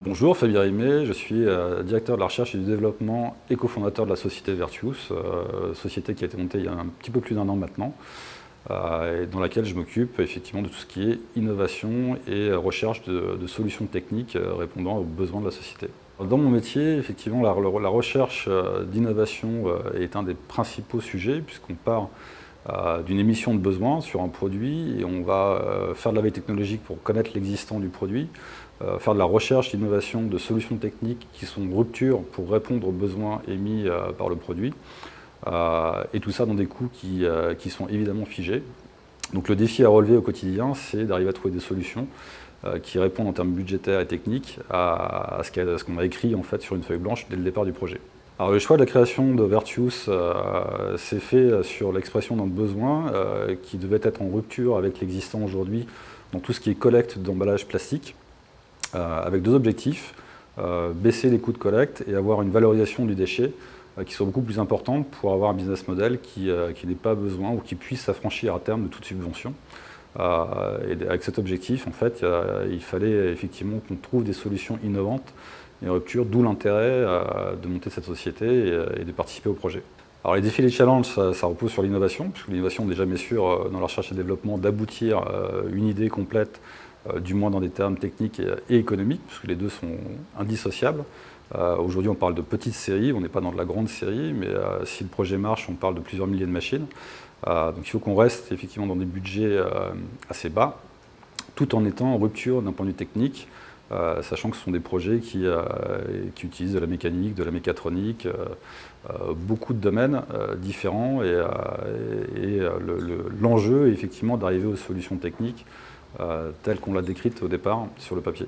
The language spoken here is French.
Bonjour, Fabien Rimet, je suis directeur de la recherche et du développement et cofondateur de la société Vertuous, société qui a été montée il y a un petit peu plus d'1 an maintenant, et dans laquelle je m'occupe effectivement de tout ce qui est innovation et recherche de solutions techniques répondant aux besoins de la société. Dans mon métier, effectivement, la recherche d'innovation est un des principaux sujets, puisqu'on part d'une émission de besoin sur un produit et on va faire de la veille technologique pour connaître l'existant du produit, faire de la recherche, d'innovation, de solutions techniques qui sont de rupture pour répondre aux besoins émis par le produit, et tout ça dans des coûts qui sont évidemment figés. Donc le défi à relever au quotidien, c'est d'arriver à trouver des solutions qui répondent en termes budgétaires et techniques à ce qu'on a écrit en fait sur une feuille blanche dès le départ du projet. Alors, le choix de la création de Vertuous s'est fait sur l'expression d'un besoin qui devait être en rupture avec l'existant aujourd'hui dans tout ce qui est collecte d'emballage plastique, avec deux objectifs, baisser les coûts de collecte et avoir une valorisation du déchet qui soit beaucoup plus importante pour avoir un business model qui n'ait pas besoin ou qui puisse s'affranchir à terme de toute subvention. Et avec cet objectif, en fait, il fallait effectivement qu'on trouve des solutions innovantes et en rupture, d'où l'intérêt de monter cette société et de participer au projet. Alors les défis et les challenges, ça repose sur l'innovation, puisque l'innovation n'est jamais sûre dans la recherche et développement d'aboutir une idée complète, du moins dans des termes techniques et économiques, puisque les deux sont indissociables. Aujourd'hui, on parle de petites séries, on n'est pas dans de la grande série, mais si le projet marche, on parle de plusieurs milliers de machines. Donc il faut qu'on reste effectivement dans des budgets assez bas, tout en étant en rupture d'un point de vue technique, sachant que ce sont des projets qui utilisent de la mécanique, de la mécatronique, beaucoup de domaines différents, et l'enjeu est effectivement d'arriver aux solutions techniques telles qu'on l'a décrites au départ sur le papier.